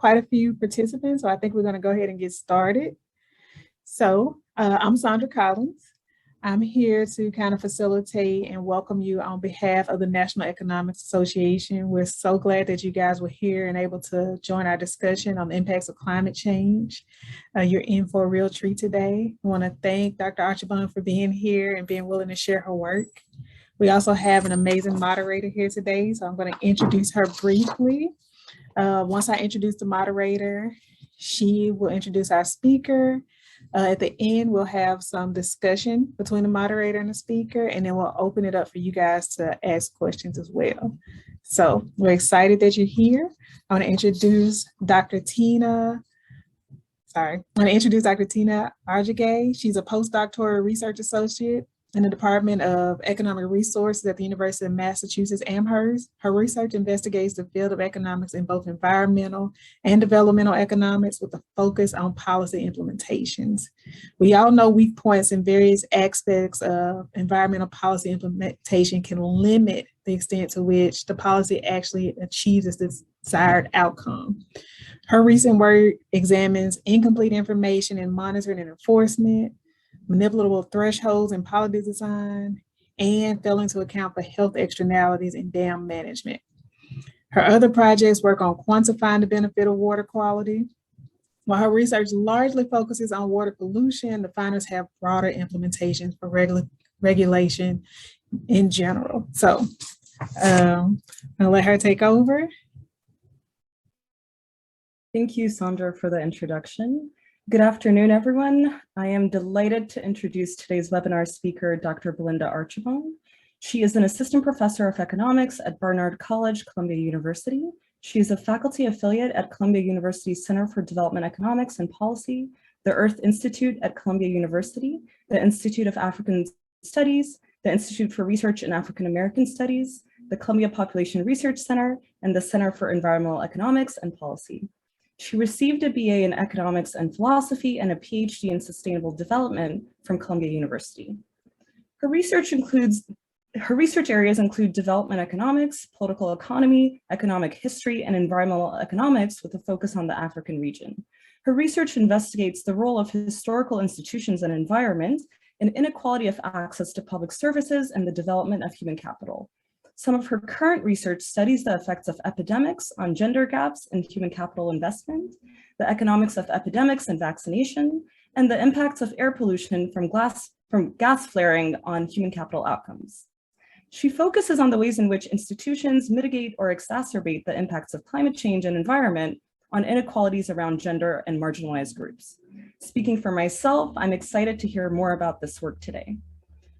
quite a few participants, so I think we're going to go ahead and get started. So I'm Sondra Collins. I'm here to kind of facilitate and welcome you on behalf of the National Economics Association. We're so glad that you guys were here and able to join our discussion on the impacts of climate change. You're in for a real treat today. I want to thank Dr. Archibong for being here and being willing to share her work. We also have an amazing moderator here today, so I'm going to introduce her briefly. Once I introduce the moderator, she will introduce our speaker. At the end, we'll have some discussion between the moderator and the speaker, and then we'll open it up for you guys to ask questions as well. So we're excited that you're here. I want to introduce Dr. Tihitina Andarge. She's a postdoctoral research associate in the Department of Economic Resources at the University of Massachusetts Amherst. Her research investigates the field of economics in both environmental and developmental economics with a focus on policy implementations. We all know weak points in various aspects of environmental policy implementation can limit the extent to which the policy actually achieves its desired outcome. Her recent work examines incomplete information in monitoring and enforcement, manipulable thresholds in policy design, and failing to account for health externalities in dam management. Her other projects work on quantifying the benefit of water quality. While her research largely focuses on water pollution, the findings have broader implications for regulation in general. So I'll let her take over. Thank you, Sondra, for the introduction. Good afternoon, everyone. I am delighted to introduce today's webinar speaker, Dr. Belinda Archibong. She is an assistant professor of economics at Barnard College, Columbia University. She is a faculty affiliate at Columbia University Center for Development Economics and Policy, the Earth Institute at Columbia University, the Institute of African Studies, the Institute for Research in African American Studies, the Columbia Population Research Center, and the Center for Environmental Economics and Policy. She received a BA in Economics and Philosophy and a PhD in Sustainable Development from Columbia University. Her research areas include development economics, political economy, economic history, and environmental economics with a focus on the African region. Her research investigates the role of historical institutions and environment in inequality of access to public services and the development of human capital. Some of her current research studies the effects of epidemics on gender gaps in human capital investment, the economics of epidemics and vaccination, and the impacts of air pollution from gas flaring on human capital outcomes. She focuses on the ways in which institutions mitigate or exacerbate the impacts of climate change and environment on inequalities around gender and marginalized groups. Speaking for myself, I'm excited to hear more about this work today.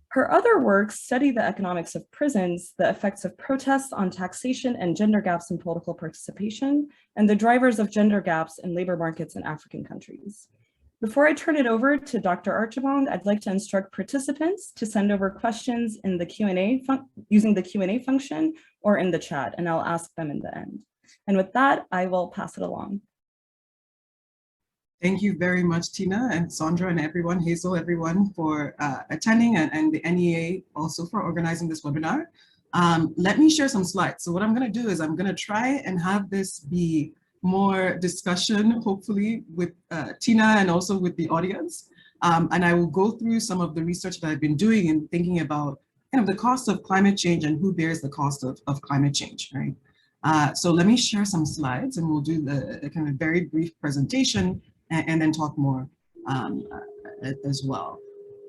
Her other works study the economics of prisons, the effects of protests on taxation and gender gaps in political participation, and the drivers of gender gaps in labor markets in African countries. Before I turn it over to Dr. Archibong, I'd like to instruct participants to send over questions in the Q&A using the Q&A function or in the chat, and I'll ask them in the end. And with that, I will pass it along. Thank you very much, Tina and Sondra and everyone, Hazel, everyone for attending, and the NEA also for organizing this webinar. Let me share some slides. So what I'm going to do is I'm going to try and have this be more discussion, hopefully with Tina and also with the audience. And I will go through some of the research that I've been doing and thinking about kind of the cost of climate change and who bears the cost of climate change, right? So let me share some slides and we'll do the kind of very brief presentation and then talk more as well.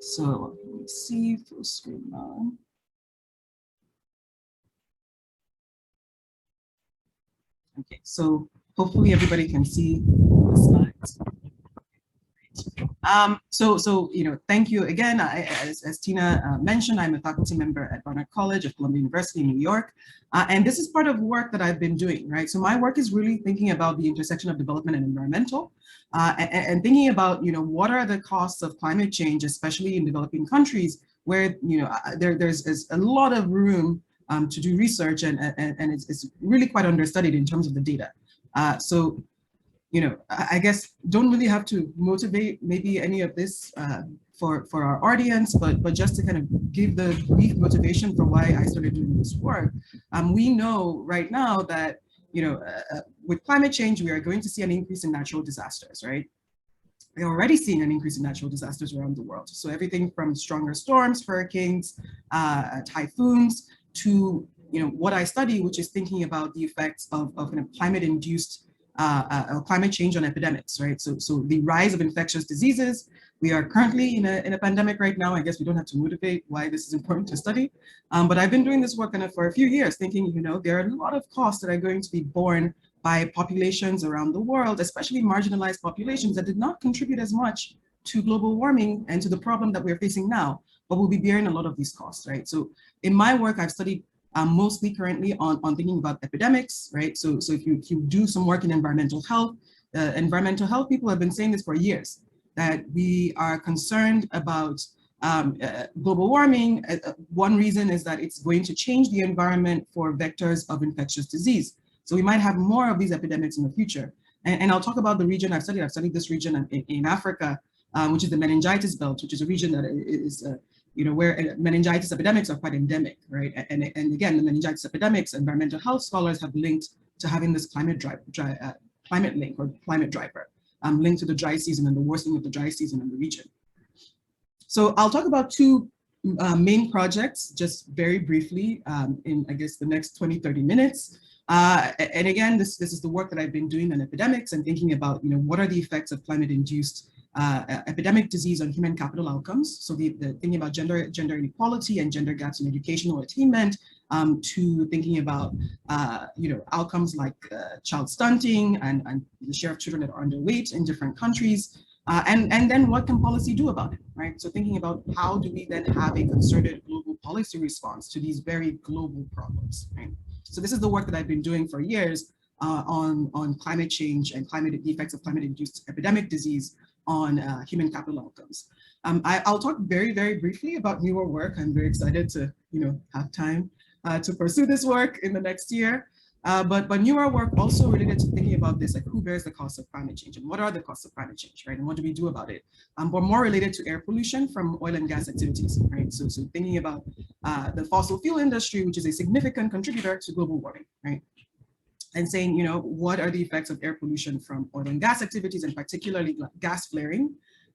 So let me see, full screen now. Okay, so hopefully everybody can see the slides. So you know, thank you again. As Tina mentioned, I'm a faculty member at Barnard College of Columbia University in New York, and this is part of work that I've been doing, right? So my work is really thinking about the intersection of development and environmental, and thinking about, you know, what are the costs of climate change, especially in developing countries where, you know, there's a lot of room to do research, and it's really quite understudied in terms of the data. So, you know, I guess don't really have to motivate maybe any of this for our audience, but just to kind of give the brief motivation for why I started doing this work. We know right now that with climate change, we are going to see an increase in natural disasters, right? We're already seeing an increase in natural disasters around the world. So everything from stronger storms, hurricanes, typhoons, to what I study, which is thinking about the effects of kind of climate-induced climate change on epidemics, right? So the rise of infectious diseases. We are currently in a pandemic right now. I guess we don't have to motivate why this is important to study, but I've been doing this work for a few years, thinking there are a lot of costs that are going to be borne by populations around the world, especially marginalized populations that did not contribute as much to global warming and to the problem that we're facing now, but will be bearing a lot of these costs, right? So in my work, I've studied mostly currently on thinking about epidemics, right? So if you do some work in environmental health people have been saying this for years, that we are concerned about global warming. One reason is that it's going to change the environment for vectors of infectious disease. So we might have more of these epidemics in the future. And I'll talk about the region I've studied. I've studied this region in Africa, which is the meningitis belt, which is a region that is where meningitis epidemics are quite endemic, right? And again, the meningitis epidemics, environmental health scholars have linked to having this climate link or climate driver linked to the dry season and the worsening of the dry season in the region. So I'll talk about two main projects just very briefly in, I guess, the next 20-30 minutes. And again, this is the work that I've been doing on epidemics and thinking about, what are the effects of climate-induced epidemic disease on human capital outcomes. So the thinking about gender inequality and gender gaps in educational attainment, to thinking about outcomes like child stunting and the share of children that are underweight in different countries, and then what can policy do about it, right? So thinking about how do we then have a concerted global policy response to these very global problems, right? So this is the work that I've been doing for years on climate change and the effects of climate-induced epidemic disease on human capital outcomes. I'll talk very, very briefly about newer work. I'm very excited to have time to pursue this work in the next year. But newer work also related to thinking about this, like who bears the cost of climate change and what are the costs of climate change, right? And what do we do about it? But more related to air pollution from oil and gas activities, right? So thinking about the fossil fuel industry, which is a significant contributor to global warming, right? And saying, what are the effects of air pollution from oil and gas activities, and particularly gas flaring,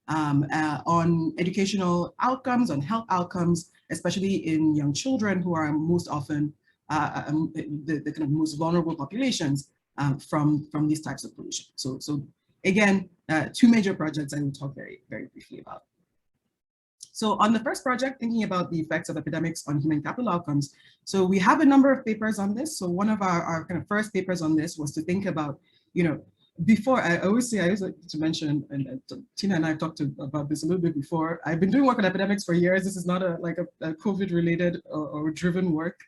on educational outcomes, on health outcomes, especially in young children who are most often the kind of most vulnerable populations from these types of pollution. So again, two major projects I will talk very, very briefly about. So on the first project, thinking about the effects of epidemics on human capital outcomes. So we have a number of papers on this. So one of our kind of first papers on this was to think about, before, I always like to mention, and Tina and I have talked about this a little bit before, I've been doing work on epidemics for years. This is not a COVID related or driven work.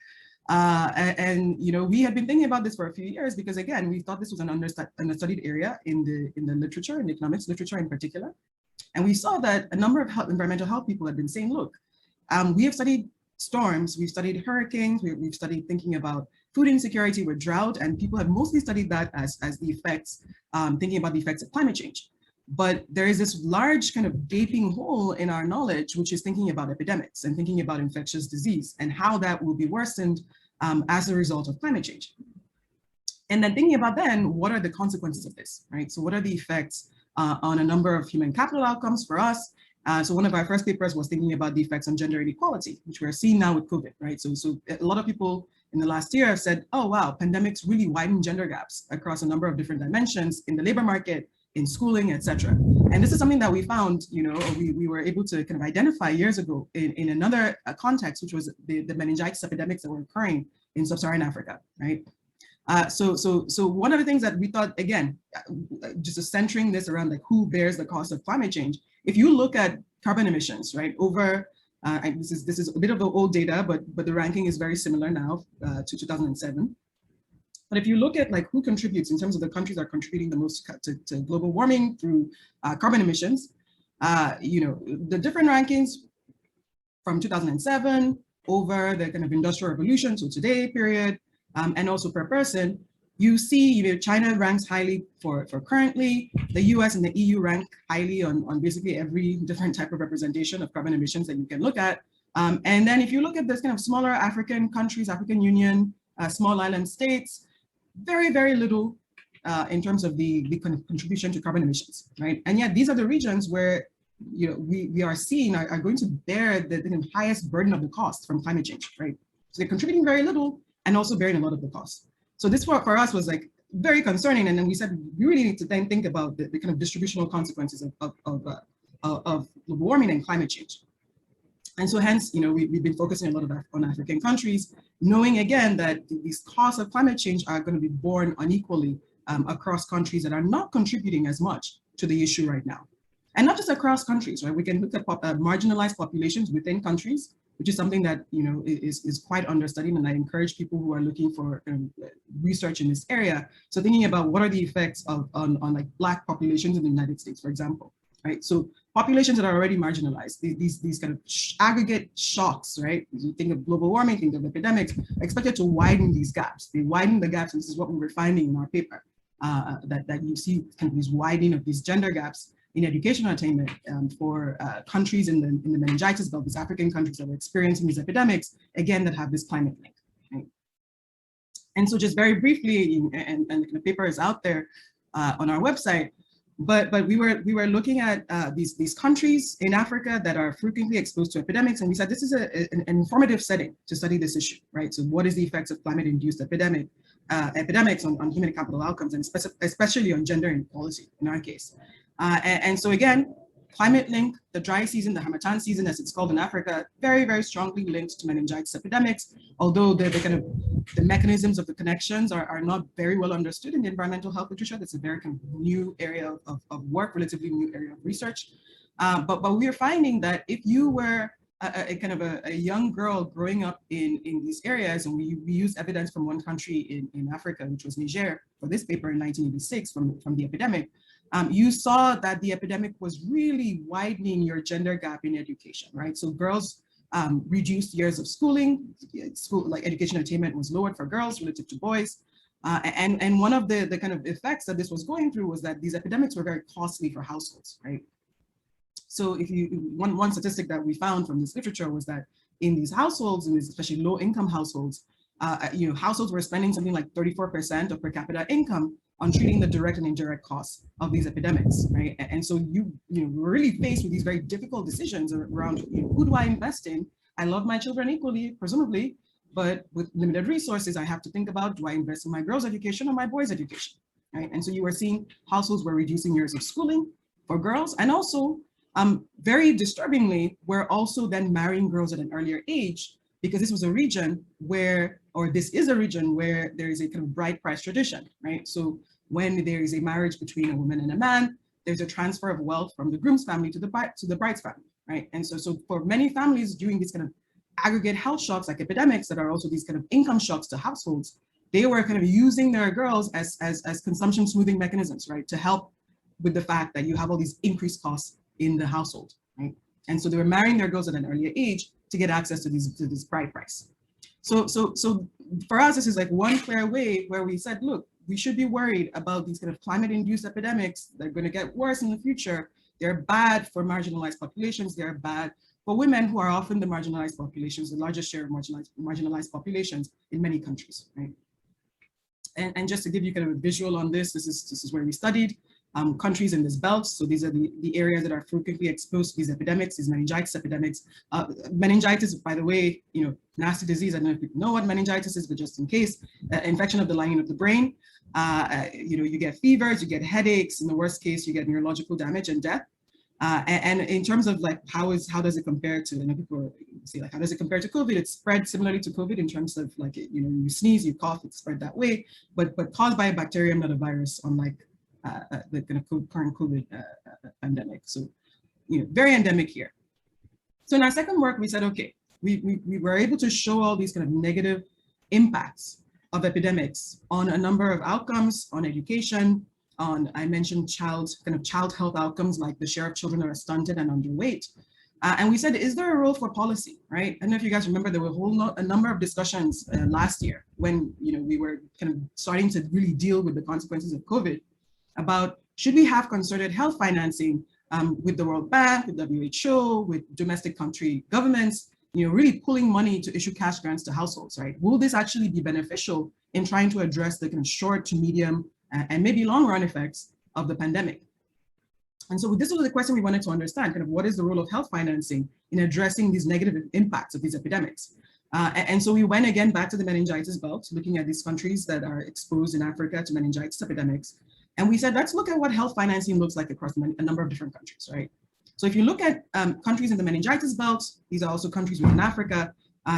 And we had been thinking about this for a few years because, again, we thought this was an understudied area in the literature, in the economics literature in particular. And we saw that a number of environmental health people had been saying, look, we have studied storms, we've studied hurricanes, we've studied thinking about food insecurity with drought, and people have mostly studied that as the effects, thinking about the effects of climate change. But there is this large kind of gaping hole in our knowledge, which is thinking about epidemics and thinking about infectious disease and how that will be worsened as a result of climate change. And then thinking about then, what are the consequences of this, right? So what are the effects on a number of human capital outcomes for us? So one of our first papers was thinking about the effects on gender inequality, which we're seeing now with COVID, right? So a lot of people in the last year have said, oh, wow, pandemics really widen gender gaps across a number of different dimensions in the labor market, in schooling, et cetera. And this is something that we found, we were able to kind of identify years ago in another context, which was the meningitis epidemics that were occurring in sub-Saharan Africa, right? So one of the things that we thought, again, just centering this around like who bears the cost of climate change, if you look at carbon emissions, right, over, this is a bit of the old data, but the ranking is very similar now to 2007. But if you look at like who contributes in terms of the countries that are contributing the most to global warming through carbon emissions, the different rankings from 2007 over the kind of industrial revolution, so today period, and also per person, you see, China ranks highly for currently, the US and the EU rank highly on basically every different type of representation of carbon emissions that you can look at. And then if you look at this kind of smaller African countries, African Union, small island states, very, very little in terms of the contribution to carbon emissions, right? And yet these are the regions where we are seeing are going to bear the highest burden of the cost from climate change, right? So they're contributing very little and also bearing a lot of the cost. So this for us was like very concerning. And then we said, we really need to then think about the kind of distributional consequences of global warming and climate change. And so hence, we've been focusing a lot on African countries, knowing again that these costs of climate change are going to be borne unequally across countries that are not contributing as much to the issue right now. And not just across countries, right? We can look at marginalized populations within countries, which is something that is quite understudied, and I encourage people who are looking for research in this area. So thinking about what are the effects on like Black populations in the United States, for example, right? So populations that are already marginalized, these kind of aggregate shocks, right? You think of global warming, think of epidemics, expected to widen these gaps. They widen the gaps, and this is what we were finding in our paper, that you see kind of this widening of these gender gaps in educational attainment for countries in the meningitis belt, these African countries that are experiencing these epidemics, again, that have this climate link. Right? And so just very briefly, and the paper is out there on our website, but we were looking at these countries in Africa that are frequently exposed to epidemics, and we said this is an informative setting to study this issue, right? So what is the effects of climate-induced epidemics on human and capital outcomes, and especially on gender inequality in our case. And so again, climate link, the dry season, the Harmattan season, as it's called in Africa, very, very strongly linked to meningitis epidemics, although the mechanisms of the connections are not very well understood in the environmental health literature. That's a very kind of new area of work, relatively new area of research. But we are finding that if you were a young girl growing up in these areas, and we used evidence from one country in Africa, which was Niger, for this paper in 1986 from the epidemic, you saw that the epidemic was really widening your gender gap in education, right? So girls reduced years of schooling, like education attainment was lowered for girls relative to boys. And one of the kind of effects that this was going through was that these epidemics were very costly for households, right? So if one statistic that we found from this literature was that in these households, and especially low income households, households were spending something like 34% of per capita income on treating the direct and indirect costs of these epidemics, right? And so we're really faced with these very difficult decisions around who do I invest in? I love my children equally, presumably, but with limited resources, I have to think about, do I invest in my girls' education or my boys' education, right? And so you were seeing households were reducing years of schooling for girls, and also very disturbingly, we're also then marrying girls at an earlier age, because this was a region where, or this is a region where there is a kind of bride price tradition, right? So when there is a marriage between a woman and a man, there's a transfer of wealth from the groom's family to the bride's family, right? And so for many families during these kind of aggregate health shocks like epidemics that are also these kind of income shocks to households, they were kind of using their girls as consumption smoothing mechanisms, right? To help with the fact that you have all these increased costs in the household, right? And so they were marrying their girls at an earlier age to get access to this bride price. So for us, this is like one clear way where we said, look, we should be worried about these kind of climate-induced epidemics. They're going to get worse in the future. They're bad for marginalized populations. They're bad for women, who are often the marginalized populations, the largest share of marginalized populations in many countries, right? And just to give you kind of a visual on this, this is where we studied countries in this belt. So these are the areas that are frequently exposed to these epidemics, these meningitis epidemics. Meningitis, by the way, nasty disease. I don't know if you know what meningitis is, but just in case, infection of the lining of the brain. You get fevers, you get headaches. In the worst case, you get neurological damage and death. And in terms of like how does it compare to, people say like, how does it compare to COVID? It's spread similarly to COVID in terms of like, you sneeze, you cough, it's spread that way, but caused by a bacterium, not a virus, unlike the kind of current COVID pandemic. So, very endemic here. So in our second work, we said, okay, we were able to show all these kind of negative impacts of epidemics on a number of outcomes, on education, I mentioned child health outcomes, like the share of children that are stunted and underweight. And we said, is there a role for policy, right? I don't know if you guys remember, there were a number of discussions last year when we were kind of starting to really deal with the consequences of COVID, about should we have concerted health financing with the World Bank, with WHO, with domestic country governments, really pulling money to issue cash grants to households, right? Will this actually be beneficial in trying to address the kind of short to medium and maybe long run effects of the pandemic? And so this was the question we wanted to understand, kind of what is the role of health financing in addressing these negative impacts of these epidemics? And so we went again back to the meningitis belt, looking at these countries that are exposed in Africa to meningitis epidemics. And we said, let's look at what health financing looks like across a number of different countries, right? So if you look at countries in the meningitis belt, these are also countries within Africa,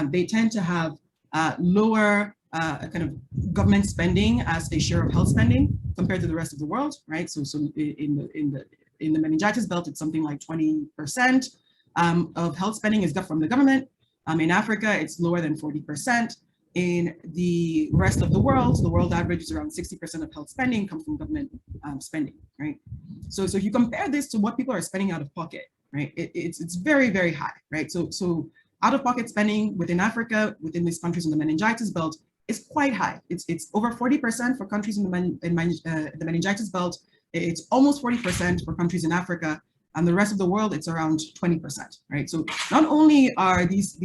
they tend to have lower kind of government spending as a share of health spending compared to the rest of the world, right? So in the meningitis belt, it's something like 20% of health spending is from the government. In Africa, it's lower than 40%. In the rest of the world average is around 60% of health spending comes from government spending, right? So if you compare this to what people are spending out of pocket, right, it's very, very high, right? So out of pocket spending within Africa, within these countries in the meningitis belt, is quite high. It's over 40% for countries in the meningitis belt. It's almost 40% for countries in Africa, and the rest of the world, it's around 20%, right? So not only are these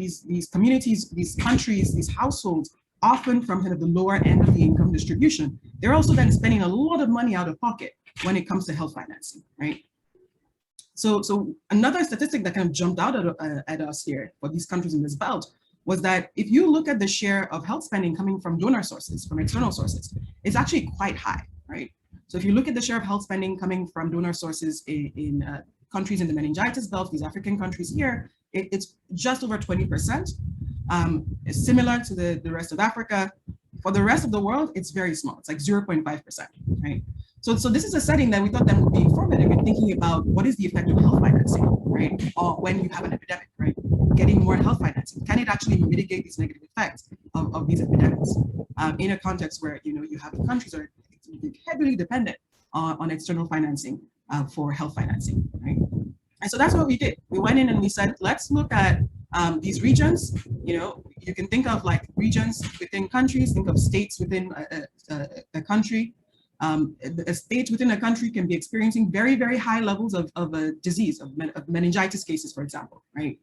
communities, these countries, these households often from kind of the lower end of the income distribution, they're also then spending a lot of money out of pocket when it comes to health financing, right? So another statistic that kind of jumped out at us here for these countries in this belt was that if you look at the share of health spending coming from donor sources, from external sources, it's actually quite high, right? So if you look at the share of health spending coming from donor sources in countries in the meningitis belt, these African countries here, it's just over 20%. It's similar to the rest of Africa. For the rest of the world, it's very small. It's like 0.5%, right? So this is a setting that we thought that would be informative in thinking about what is the effect of health financing, right? Or when you have an epidemic, right? Getting more health financing, can it actually mitigate these negative effects of these epidemics in a context where you have countries that are heavily dependent on external financing for health financing, right? And so that's what we did. We went in and we said, let's look at these regions. You can think of like regions within countries, think of states within a country. A state within a country can be experiencing very, very high levels of a disease, of meningitis cases, for example, right?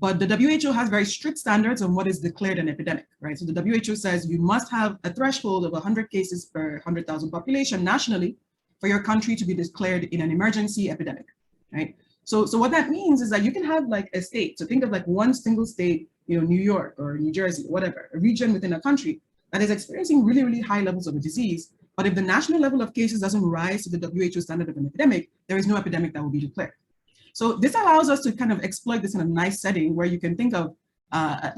But the WHO has very strict standards on what is declared an epidemic, right? So the WHO says you must have a threshold of 100 cases per 100,000 population nationally for your country to be declared in an emergency epidemic, right? So what that means is that you can have like a state, so think of like one single state, New York or New Jersey, whatever, a region within a country that is experiencing really, really high levels of a disease. But if the national level of cases doesn't rise to the WHO standard of an epidemic, there is no epidemic that will be declared. So this allows us to kind of exploit this in a nice setting where you can think of, a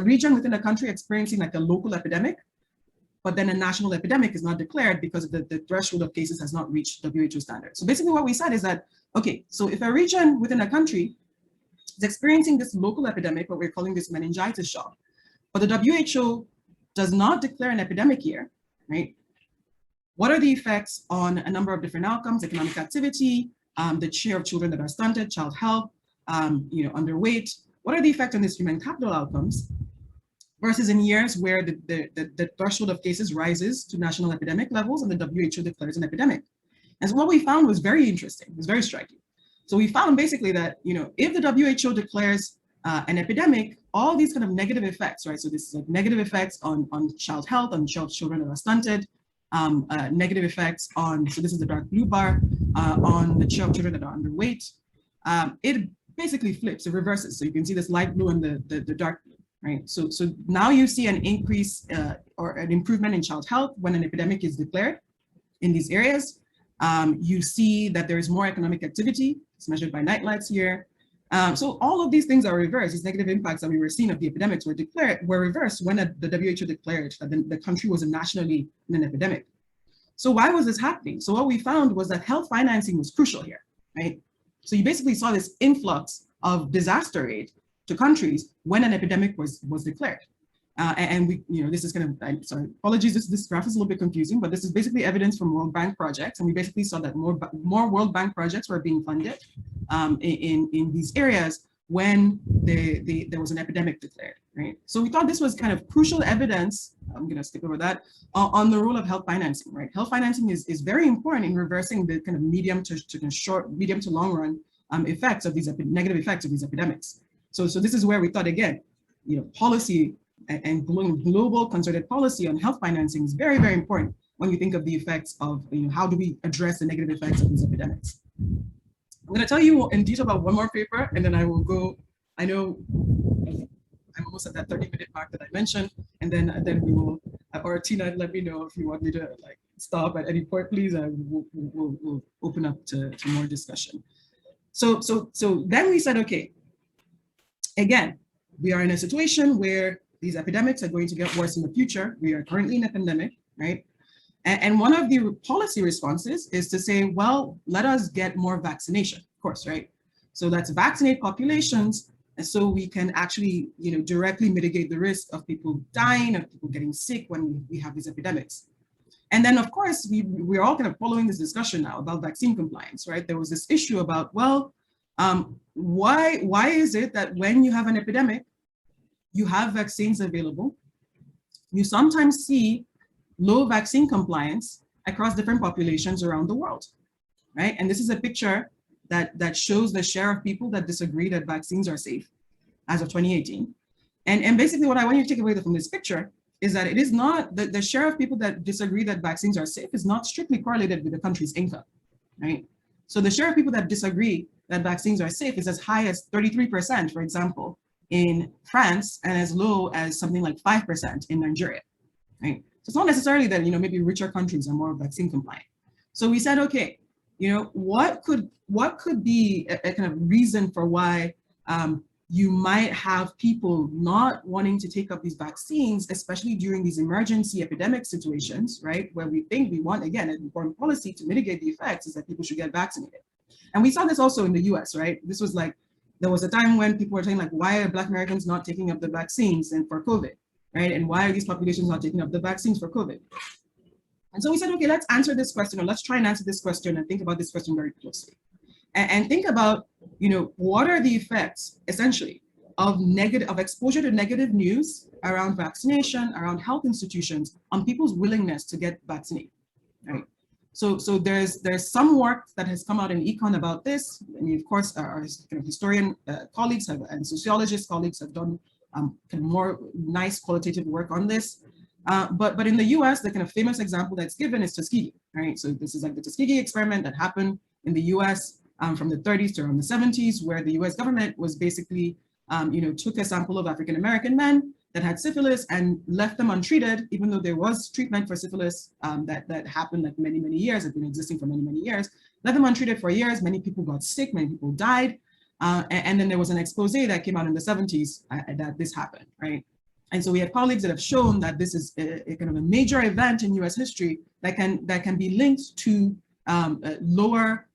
region within a country experiencing like a local epidemic, but then a national epidemic is not declared because the threshold of cases has not reached WHO standards. So basically what we said is that, okay, so if a region within a country is experiencing this local epidemic, what we're calling this meningitis shock, but the WHO does not declare an epidemic here, right? What are the effects on a number of different outcomes, economic activity, the share of children that are stunted, child health, underweight? What are the effects on these human capital outcomes versus in years where the threshold of cases rises to national epidemic levels and the WHO declares an epidemic? And so what we found was very interesting, it was very striking. So we found basically that, if the WHO declares an epidemic, all these kind of negative effects, right? So this is like negative effects on child health, on children that are stunted, negative effects on, so this is the dark blue bar, on the children that are underweight. It basically flips, it reverses. So you can see this light blue and the dark blue, right? So now you see an increase or an improvement in child health when an epidemic is declared in these areas. You see that there is more economic activity, it's measured by nightlights here. So all of these things are reversed. These negative impacts that we were seeing of the epidemics were reversed when the WHO declared that the country was nationally in an epidemic. So why was this happening? So what we found was that health financing was crucial here, right? So you basically saw this influx of disaster aid to countries when an epidemic was declared. And we, this is kind of, sorry, apologies, this graph is a little bit confusing, but this is basically evidence from World Bank projects. And we basically saw that more World Bank projects were being funded in these areas when there was an epidemic declared, right? So we thought this was kind of crucial evidence, I'm gonna skip over that, on the role of health financing, right? Health financing is very important in reversing the kind of medium to long run effects of these negative effects of these epidemics. So this is where we thought, again, policy and global concerted policy on health financing is very, very important when you think of the effects of, how do we address the negative effects of these epidemics. I'm going to tell you in detail about one more paper, and then I will go. I know I'm almost at that 30-minute mark that I mentioned, and then we will, or Tina, let me know if you want me to stop at any point, please, and we'll open up to more discussion. So then we said, okay, again, we are in a situation where these epidemics are going to get worse in the future. We are currently in a pandemic, right? And one of the policy responses is to say, well, let us get more vaccination, of course, right? So let's vaccinate populations, and so we can actually, directly mitigate the risk of people dying, of people getting sick when we have these epidemics. And then, of course, we're all kind of following this discussion now about vaccine compliance, right? There was this issue about, well, why is it that when you have an epidemic, you have vaccines available, you sometimes see low vaccine compliance across different populations around the world, right? And this is a picture that shows the share of people that disagree that vaccines are safe as of 2018. And basically what I want you to take away from this picture is that it is not, the share of people that disagree that vaccines are safe is not strictly correlated with the country's income, right? So the share of people that disagree that vaccines are safe is as high as 33%, for example, in France, and as low as something like 5% in Nigeria, right? So it's not necessarily that, maybe richer countries are more vaccine compliant. So we said, okay, what could be a kind of reason for why you might have people not wanting to take up these vaccines, especially during these emergency epidemic situations, right? Where we think we want, again, an important policy to mitigate the effects is that people should get vaccinated. And we saw this also in the US, right? This was there was a time when people were saying why are Black Americans not taking up the vaccines and for COVID, right? And why are these populations not taking up the vaccines for COVID? And so we said, okay, let's answer this question, or let's try and answer this question and think about this question very closely. And think about, what are the effects, essentially, of exposure to negative news around vaccination, around health institutions, on people's willingness to get vaccinated, right? So there's some work that has come out in econ about this, and of course our kind of historian colleagues and sociologist colleagues have done kind of more nice qualitative work on this. But in the US, the kind of famous example that's given is Tuskegee, right? So this is the Tuskegee experiment that happened in the US from the 30s to around the 70s, where the US government was basically, took a sample of African-American men that had syphilis and left them untreated, even though there was treatment for syphilis that happened many, many years, had been existing for many, many years, left them untreated for years. Many people got sick, many people died. And then there was an expose that came out in the 70s that this happened, right? And so we have colleagues that have shown that this is a kind of a major event in US history that can be linked to lower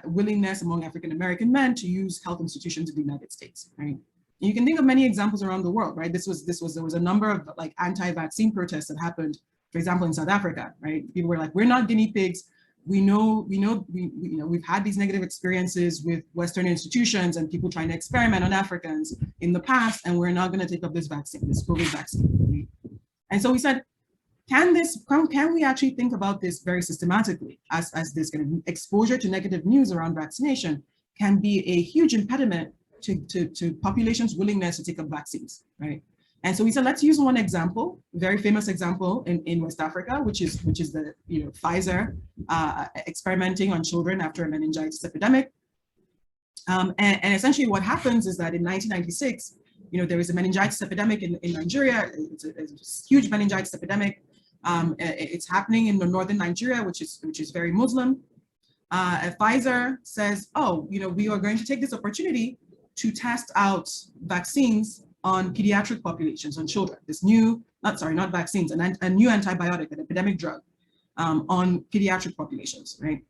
willingness among African-American men to use health institutions in the United States, right? And you can think of many examples around the world, right? There was a number of anti-vaccine protests that happened, for example, in South Africa, right? People were like, we're not guinea pigs. We've had these negative experiences with Western institutions and people trying to experiment on Africans in the past, and we're not going to take up this vaccine, this COVID vaccine. Right? And so we said, can we actually think about this very systematically as this kind of exposure to negative news around vaccination can be a huge impediment to populations' willingness to take up vaccines, right? And so we said, let's use one example, very famous example in West Africa, which is the Pfizer experimenting on children after a meningitis epidemic. And essentially what happens is that in 1996, there was a meningitis epidemic in Nigeria. It's a huge meningitis epidemic. It's happening in the northern Nigeria, which is very Muslim. Pfizer says, oh, we are going to take this opportunity to test out vaccines on pediatric populations, on children. This new, not vaccines, a new antibiotic, an epidemic drug on pediatric populations, right?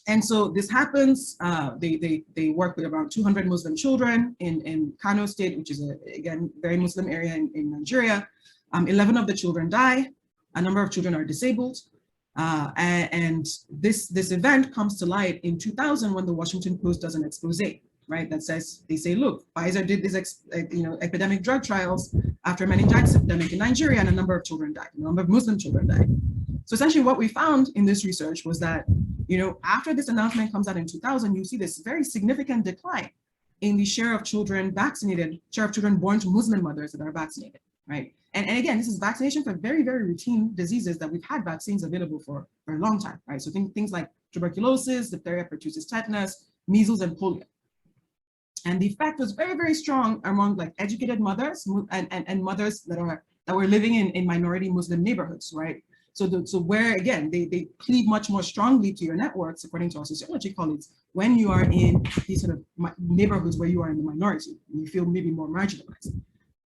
And so this happens, they work with around 200 Muslim children in Kano State, which is again, very Muslim area in Nigeria. 11 of the children die, a number of children are disabled. And this event comes to light in 2000 when the Washington Post does an expose, right? That says, they say, look, Pfizer did this epidemic drug trials after a meningitis epidemic in Nigeria, and a number of children died, a number of Muslim children died. So essentially what we found in this research was that, after this announcement comes out in 2000, you see this very significant decline in the share of children vaccinated, share of children born to Muslim mothers that are vaccinated, right? And again, this is vaccination for very, very routine diseases that we've had vaccines available for a long time, right? So things like tuberculosis, diphtheria, pertussis, tetanus, measles, and polio. And the effect was very, very strong among like educated mothers and mothers that were living in minority Muslim neighborhoods, right? So where again they cleave much more strongly to your networks, according to our sociology colleagues, when you are in these sort of neighborhoods where you are in the minority, and you feel maybe more marginalized.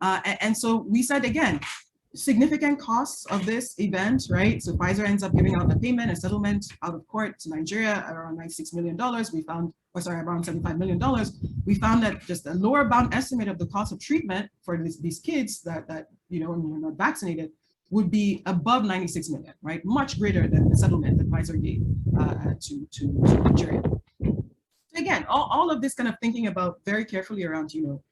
And so we said again, significant costs of this event, right? So Pfizer ends up giving out a payment, a settlement out of court to Nigeria around $96 million. We found, or sorry, around $75 million. We found that just a lower bound estimate of the cost of treatment for these kids that you know, were not vaccinated would be above 96 million, right? Much greater than the settlement that Pfizer gave to Nigeria. So again, all of this kind of thinking about very carefully around, you know,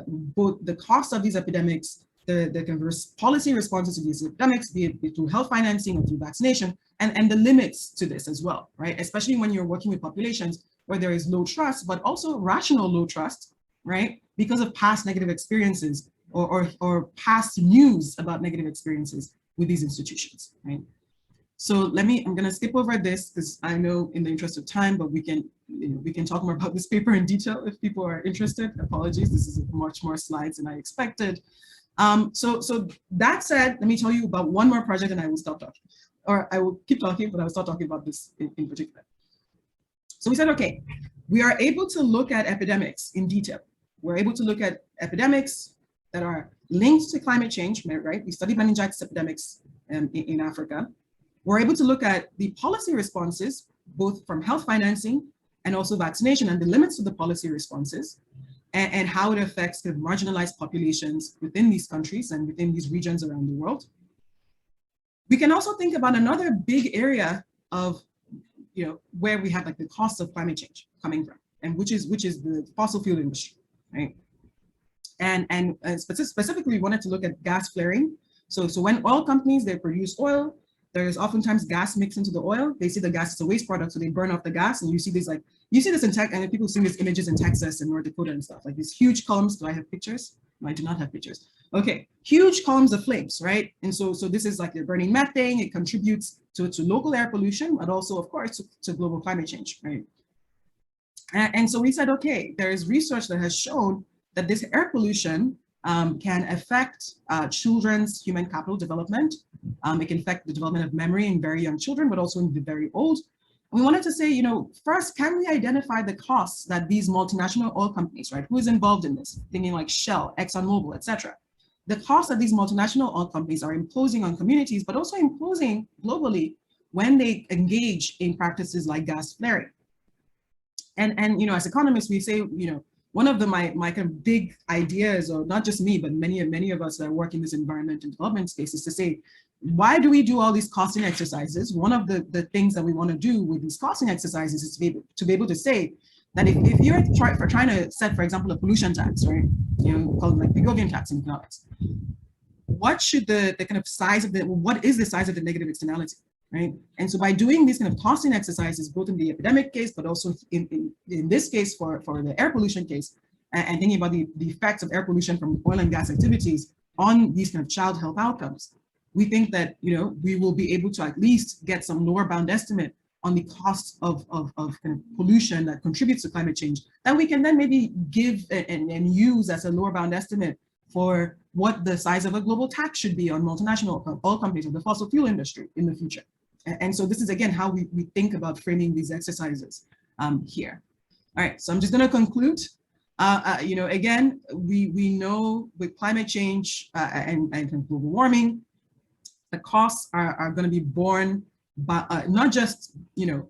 both the cost of these epidemics, the kind of policy responses to these epidemics, be it through health financing or through vaccination, and the limits to this as well, right? Especially when you're working with populations where there is low trust, but also rational low trust, right? Because of past negative experiences or past news about negative experiences with these institutions, right? So I'm gonna skip over this because I know in the interest of time, but we can talk more about this paper in detail if people are interested. Apologies, this is much more slides than I expected. So that said, let me tell you about one more project and I will stop talking. Or I will keep talking, but I will start talking about this in particular. So we said, okay, we are able to look at epidemics in detail. We're able to look at epidemics that are linked to climate change, right? We studied meningitis epidemics in Africa. We're able to look at the policy responses, both from health financing and also vaccination, and the limits to the policy responses, and how it affects the marginalized populations within these countries and within these regions around the world. We can also think about another big area of, you know, where we have like the cost of climate change coming from, and which is the fossil fuel industry, right? And specifically, we wanted to look at gas flaring. So when oil companies, they produce oil, there's oftentimes gas mixed into the oil. They see the gas as a waste product, so they burn off the gas. And you see these in tech, and people see these images in Texas and North Dakota and stuff, like these huge columns. Do I have pictures? No, I do not have pictures. Okay, huge columns of flames, right? And so this is like they're burning methane. It contributes to local air pollution, but also, of course, to global climate change, right? And so we said, okay, there is research that has shown that this air pollution can affect children's human capital development. It can affect the development of memory in very young children, but also in the very old. We wanted to say, you know, first, can we identify the costs that these multinational oil companies, right? Who is involved in this? Thinking like Shell, ExxonMobil, et cetera. The costs that these multinational oil companies are imposing on communities, but also imposing globally when they engage in practices like gas flaring. And you know, as economists, we say, you know, one of my kind of big ideas, or not just me, but many of us that work in this environment and development space, is to say, why do we do all these costing exercises? One of the things that we want to do with these costing exercises is to be able to say that if you're trying to set, for example, a pollution tax, right? You know, called like Pigovian tax in economics. What should the kind of size of what is the size of the negative externality? Right. And so by doing these kind of costing exercises, both in the epidemic case, but also in this case for the air pollution case, and thinking about the effects of air pollution from oil and gas activities on these kind of child health outcomes, we think that, you know, we will be able to at least get some lower bound estimate on the cost of kind of pollution that contributes to climate change, that we can then maybe give and use as a lower bound estimate for what the size of a global tax should be on multinational oil companies or the fossil fuel industry in the future. And so this is, again, how we think about framing these exercises here. All right, so I'm just going to conclude. You know, again, we know with climate change and global warming, the costs are going to be borne by not just, you know,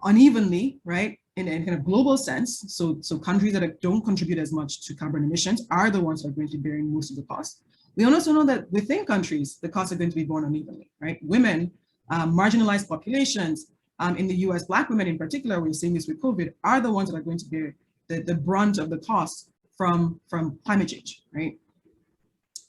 unevenly, right, in kind of global sense. So countries that don't contribute as much to carbon emissions are the ones that are going to be bearing most of the cost. We also know that within countries, the costs are going to be borne unevenly, right? Women, marginalized populations, in the US, Black women in particular, we're seeing this with COVID, are the ones that are going to bear the brunt of the costs from climate change, right?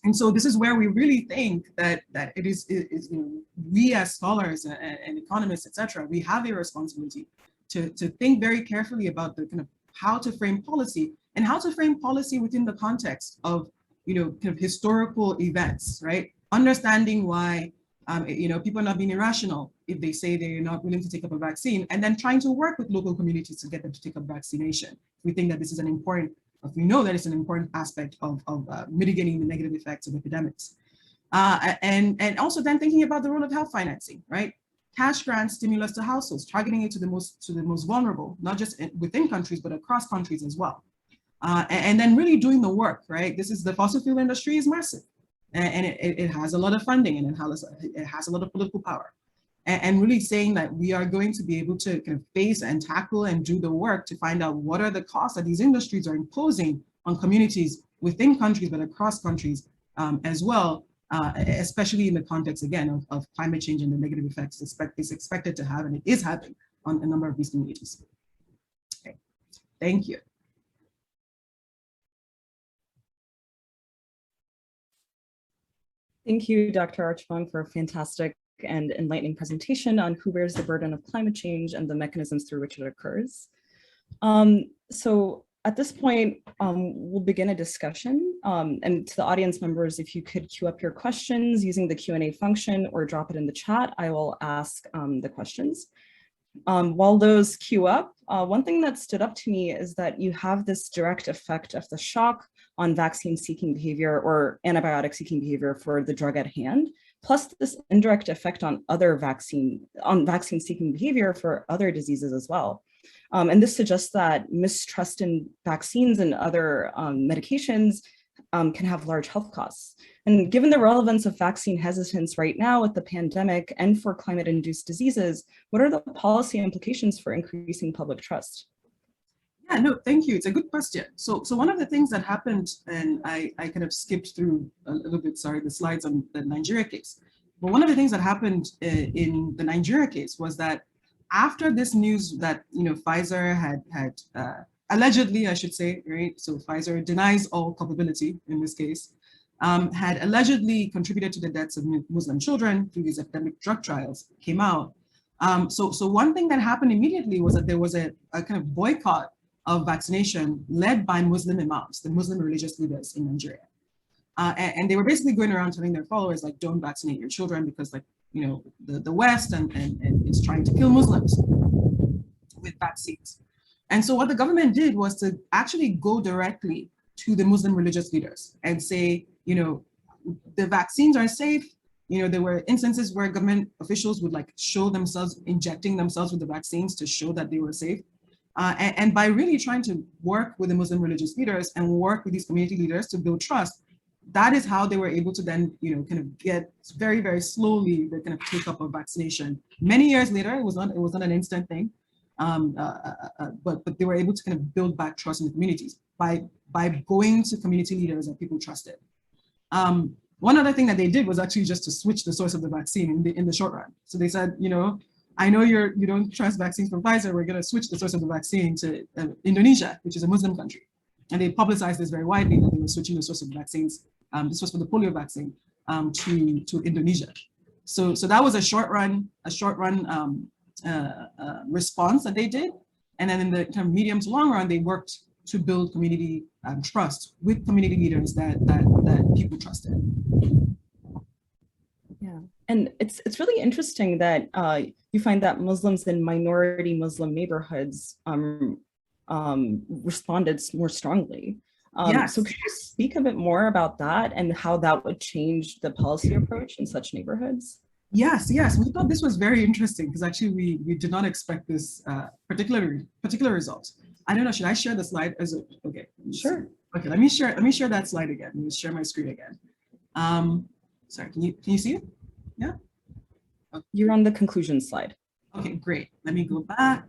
And so this is where we really think that it is you know, we as scholars and economists, et cetera, we have a responsibility to think very carefully about the kind of how to frame policy, and how to frame policy within the context of, kind of historical events, right? Understanding why, people are not being irrational if they say they're not willing to take up a vaccine, and then trying to work with local communities to get them to take up vaccination. We think that this is an important, if we know that it's an important aspect of mitigating the negative effects of epidemics. And also then thinking about the role of health financing, right? Cash grants, stimulus to households, targeting it to the most vulnerable, not just within countries, but across countries as well. And then really doing the work, right? This is the fossil fuel industry is massive, and it has a lot of funding, and it has a lot of political power. And really saying that we are going to be able to kind of face and tackle and do the work to find out what are the costs that these industries are imposing on communities within countries, but across countries as well, especially in the context, again, of climate change and the negative effects it's expected to have, and it is having on a number of these communities. Okay, thank you. Thank you, Dr. Archibong, for a fantastic and enlightening presentation on who bears the burden of climate change and the mechanisms through which it occurs. So at this point, we'll begin a discussion. And to the audience members, if you could queue up your questions using the Q&A function or drop it in the chat, I will ask the questions. While those queue up, one thing that stood up to me is that you have this direct effect of the shock on vaccine-seeking behavior or antibiotic-seeking behavior for the drug at hand, plus this indirect effect on other vaccine-seeking behavior for other diseases as well. And this suggests that mistrust in vaccines and other medications can have large health costs. And given the relevance of vaccine hesitance right now with the pandemic and for climate-induced diseases, what are the policy implications for increasing public trust? Yeah, no, thank you. It's a good question. So one of the things that happened, and I kind of skipped through a little bit, sorry, the slides on the Nigeria case. But one of the things that happened in the Nigeria case was that after this news that, Pfizer had allegedly, I should say, right? So Pfizer denies all culpability in this case, had allegedly contributed to the deaths of Muslim children through these epidemic drug trials came out. So one thing that happened immediately was that there was a kind of boycott of vaccination led by Muslim imams, the Muslim religious leaders in Nigeria. And they were basically going around telling their followers, like, don't vaccinate your children because, like, the West and is trying to kill Muslims with vaccines. And so what the government did was to actually go directly to the Muslim religious leaders and say, the vaccines are safe. There were instances where government officials would show themselves injecting themselves with the vaccines to show that they were safe. And by really trying to work with the Muslim religious leaders and work with these community leaders to build trust, that is how they were able to then, kind of get very, very slowly, they kind of take up a vaccination. Many years later, it was not an instant thing, but they were able to kind of build back trust in the communities by going to community leaders that people trusted. One other thing that they did was actually just to switch the source of the vaccine in the short run. So they said, I know you don't trust vaccines from Pfizer. We're going to switch the source of the vaccine to Indonesia, which is a Muslim country. And they publicized this very widely that they were switching the source of vaccines. This was for the polio vaccine to Indonesia. So that was a short run response that they did. And then in the kind of medium to long run, they worked to build community trust with community leaders that people trusted. Yeah, and it's really interesting that you find that Muslims in minority Muslim neighborhoods responded more strongly. Yes. So could you speak a bit more about that and how that would change the policy approach in such neighborhoods? Yes, we thought this was very interesting because actually we did not expect this particular result. I don't know, should I share the slide? Okay, sure. Okay, let me share that slide again. Let me share my screen again. Sorry, can you see it? Yeah. Okay. You're on the conclusion slide. Okay, great. Let me go back.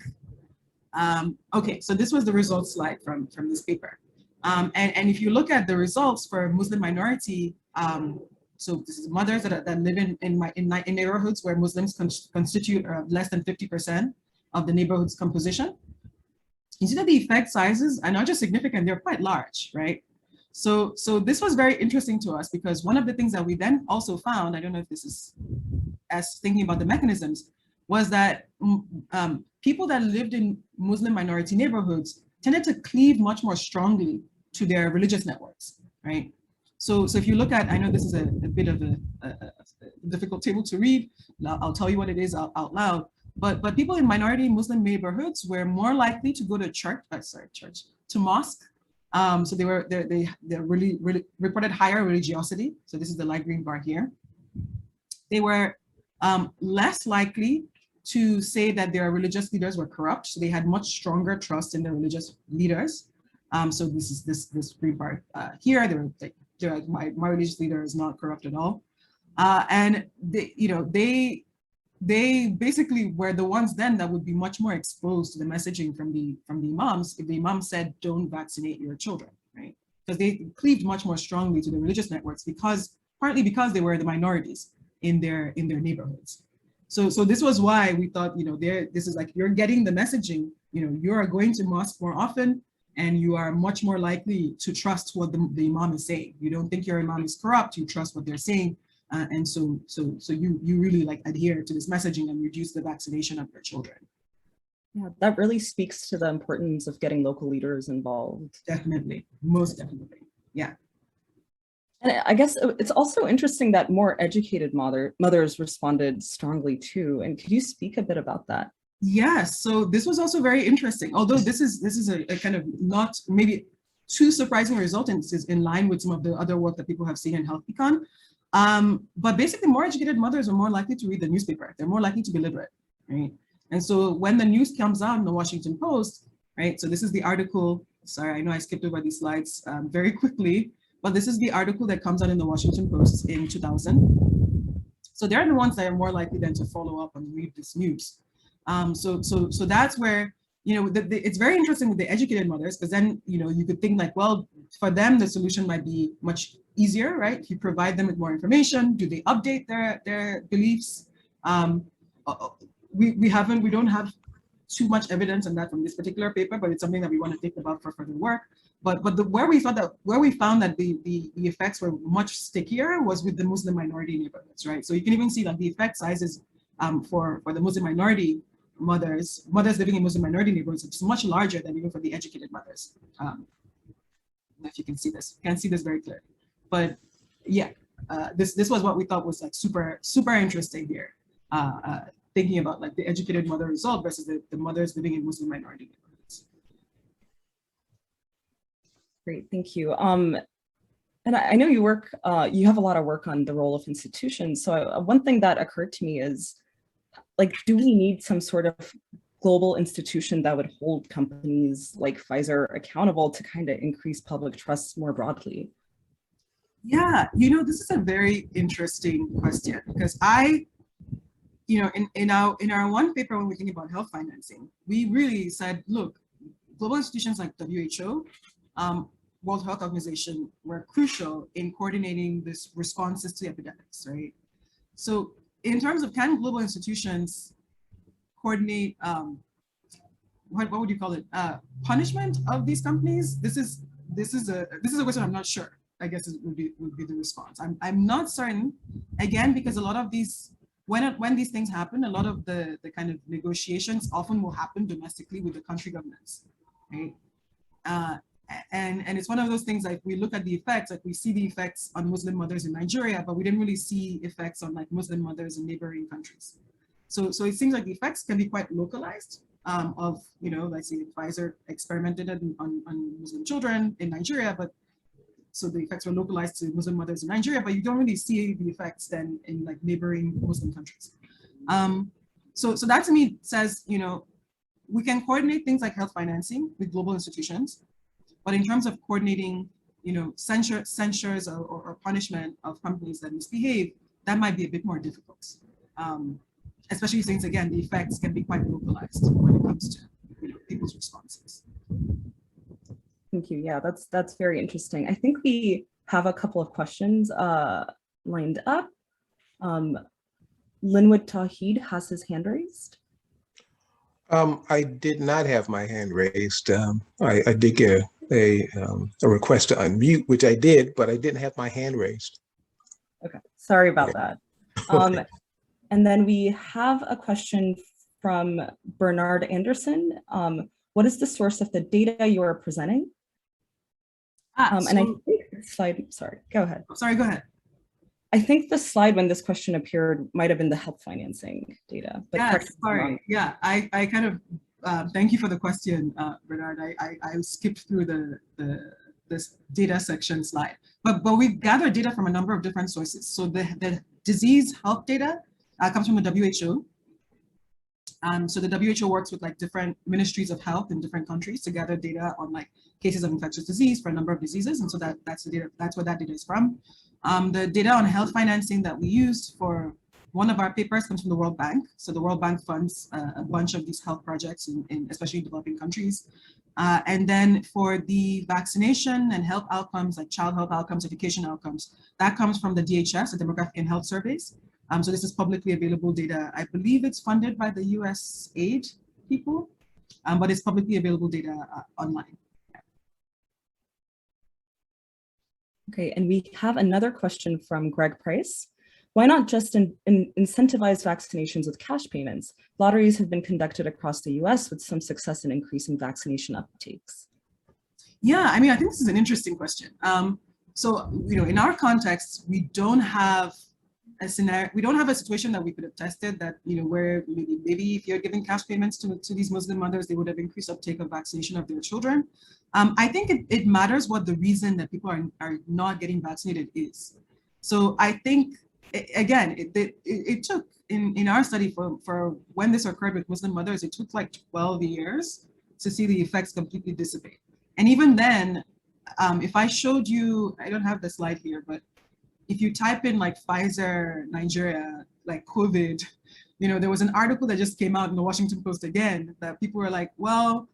Okay, so this was the results slide from this paper. And if you look at the results for Muslim minority, so this is mothers that live in neighborhoods where Muslims constitute less than 50% of the neighborhood's composition. You see that the effect sizes are not just significant, they're quite large, right? So this was very interesting to us because one of the things that we then also found, I don't know if this is as thinking about the mechanisms, was that people that lived in Muslim minority neighborhoods tended to cleave much more strongly to their religious networks, right? So if you look at, I know this is a bit of a difficult table to read. I'll tell you what it is out loud. But people in minority Muslim neighborhoods were more likely to go to to mosque. So they really reported higher religiosity. So this is the light green bar here. They were less likely to say that their religious leaders were corrupt. So they had much stronger trust in their religious leaders. So this is this green bar here. They're like, my religious leader is not corrupt at all. And they basically were the ones then that would be much more exposed to the messaging from the imams if the imam said, don't vaccinate your children, right? Because they cleaved much more strongly to the religious networks partly because they were the minorities in their neighborhoods. So this was why we thought, this is like, you're getting the messaging, you are going to mosque more often, and you are much more likely to trust what the imam is saying. You don't think your imam is corrupt, you trust what they're saying. And so you really like adhere to this messaging and reduce the vaccination of your children. Yeah, that really speaks to the importance of getting local leaders involved. Definitely, most definitely, yeah. And I guess it's also interesting that more educated mothers responded strongly too. And could you speak a bit about that? Yes, so this was also very interesting. Although this is a kind of not maybe too surprising result, and this is in line with some of the other work that people have seen in health econ. But basically, more educated mothers are more likely to read the newspaper. They're more likely to be literate, right? And so when the news comes out in the Washington Post, right? So this is the article. Sorry, I know I skipped over these slides very quickly, but this is the article that comes out in the Washington Post in 2000. So they're the ones that are more likely then to follow up and read this news. So that's where, it's very interesting with the educated mothers, because then, you could think like, well, for them, the solution might be much easier, right? If you provide them with more information, do they update their beliefs? We don't have too much evidence on that from this particular paper, but it's something that we want to think about for further work. But where we found that the effects were much stickier was with the Muslim minority neighborhoods, right? So you can even see that the effect sizes for the Muslim minority mothers living in Muslim minority neighborhoods, it's much larger than even for the educated mothers. If you can see this, you can see this very clearly. But yeah, this was what we thought was like super interesting here, thinking about like the educated mother result versus the mothers living in Muslim minority neighborhoods. Great, thank you. And I know you have a lot of work on the role of institutions. So one thing that occurred to me is, like, do we need some sort of global institution that would hold companies like Pfizer accountable to kind of increase public trust more broadly? Yeah, this is a very interesting question, because in our one paper when we're thinking about health financing, we really said, look, global institutions like WHO, World Health Organization were crucial in coordinating this responses to epidemics, right? So in terms of, can global institutions coordinate, what would you call it, punishment of these companies? This is a question I'm not sure, I guess would be the response. I'm not certain, again, because a lot of these, when these things happen, a lot of the kind of negotiations often will happen domestically with the country governments, right? And it's one of those things, like we look at the effects, like we see the effects on Muslim mothers in Nigeria, but we didn't really see effects on like Muslim mothers in neighboring countries. So it seems like the effects can be quite localized of, like say Pfizer experimented on Muslim children in Nigeria, but so the effects were localized to Muslim mothers in Nigeria, but you don't really see the effects then in like neighboring Muslim countries. So that to me says, we can coordinate things like health financing with global institutions, but in terms of coordinating, censures or punishment of companies that misbehave, that might be a bit more difficult. Especially since, again, the effects can be quite localized when it comes to people's responses. Thank you. Yeah, that's very interesting. I think we have a couple of questions lined up. Linwood Tawhid has his hand raised. I did not have my hand raised. I did get a request to unmute, which I did, but I didn't have my hand raised. Okay, sorry about that. Okay. And then we have a question from Bernard Anderson. What is the source of the data you are presenting? And I think the slide, sorry, go ahead. Sorry, go ahead. I think the slide when this question appeared might have been the health financing data. But Yes, sorry. Yeah, I kind of, thank you for the question, Bernard. I skipped through this data section slide, but we've gathered data from a number of different sources. So the disease health data comes from the WHO. So the WHO works with like different ministries of health in different countries to gather data on like cases of infectious disease for a number of diseases. And so that's the data, that's where that data is from. The data on health financing that we used for one of our papers comes from the World Bank. So the World Bank funds a bunch of these health projects in especially developing countries. And then for the vaccination and health outcomes, like child health outcomes, education outcomes, that comes from the DHS, the Demographic and Health Surveys. So this is publicly available data. I believe it's funded by the US aid people, but it's publicly available data online. Okay, and we have another question from Greg Price. Why not just incentivize vaccinations with cash payments? Lotteries have been conducted across the US with some success in increasing vaccination uptakes. Yeah, I mean, I think this is an interesting question. So, you know, in our context, we don't have a scenario, we don't have a situation that we could have tested that, you know, where maybe if you're giving cash payments to these Muslim mothers, they would have increased uptake of vaccination of their children. I think it matters what the reason that people are not getting vaccinated is. So I think, again, it took, in our study for when this occurred with Muslim mothers, it took like 12 years to see the effects completely dissipate. And even then, if I showed you, I don't have the slide here, but if you type in like Pfizer, Nigeria, like COVID, you know, there was an article that just came out in the Washington Post again that people were like, well,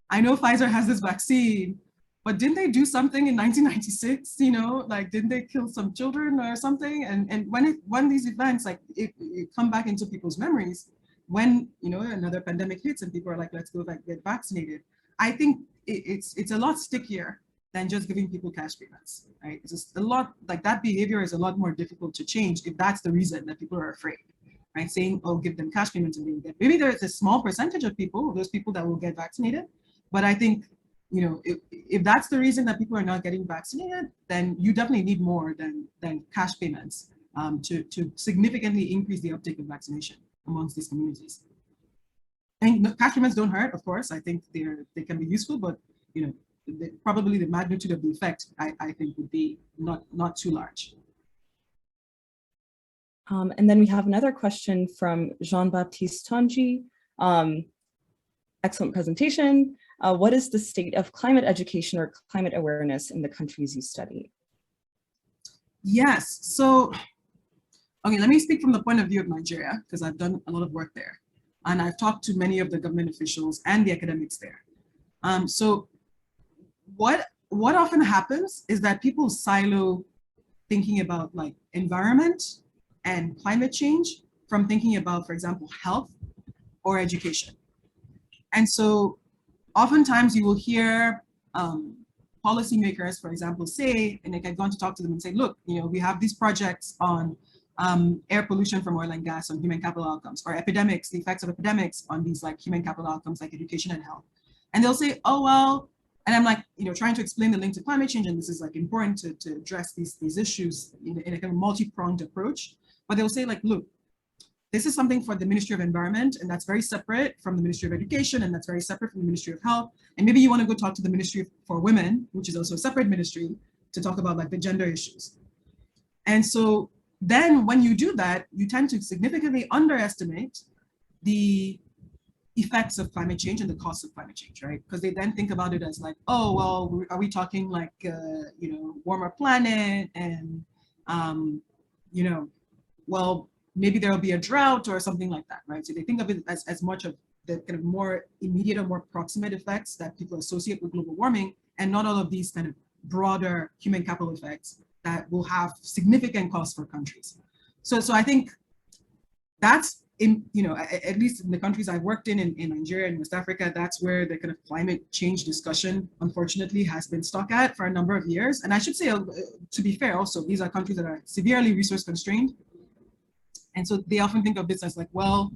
I know Pfizer has this vaccine, but didn't they do something in 1996? You know, like, didn't they kill some children or something? And when these events, like, it come back into people's memories, when, you know, another pandemic hits and people are like, let's go like get vaccinated. I think it's a lot stickier than just giving people cash payments, right? It's just a lot, like that behavior is a lot more difficult to change if that's the reason that people are afraid, right? Saying, oh, give them cash payments and they will get, maybe there's a small percentage of people, those people that will get vaccinated. But I think, you know, if that's the reason that people are not getting vaccinated, then you definitely need more than cash payments to significantly increase the uptake of vaccination amongst these communities. And cash payments don't hurt, of course. I think they can be useful, but, you know, probably the magnitude of the effect, I think, would be not too large. And then we have another question from Jean-Baptiste Tanji. Excellent presentation. What is the state of climate education or climate awareness in the countries you study? Yes, so, okay, let me speak from the point of view of Nigeria, because I've done a lot of work there. And I've talked to many of the government officials and the academics there. So what often happens is that people silo thinking about like environment and climate change from thinking about, for example, health or education. And so oftentimes you will hear policymakers, for example, say, and I can go on to talk to them and say, look, you know, we have these projects on air pollution from oil and gas on human capital outcomes, or epidemics, the effects of epidemics on these like human capital outcomes like education and health. And they'll say, oh, well, and I'm like, you know, trying to explain the link to climate change, and this is like important to address these issues in a kind of multi-pronged approach. But they'll say like, look, this is something for the Ministry of Environment, and that's very separate from the Ministry of Education, and that's very separate from the Ministry of Health. And maybe you want to go talk to the Ministry for Women, which is also a separate ministry, to talk about like the gender issues. And so then when you do that, you tend to significantly underestimate the effects of climate change and the costs of climate change, right? Because they then think about it as like, oh, well, are we talking like, you know, warmer planet and, you know, well, maybe there'll be a drought or something like that, right? So they think of it as much of the kind of more immediate or more proximate effects that people associate with global warming, and not all of these kind of broader human capital effects that will have significant costs for countries. So I think that's in, you know, at least in the countries I've worked in Nigeria and West Africa, that's where the kind of climate change discussion, unfortunately, has been stuck at for a number of years. And I should say, to be fair, also, these are countries that are severely resource constrained. And so they often think of this as like, well,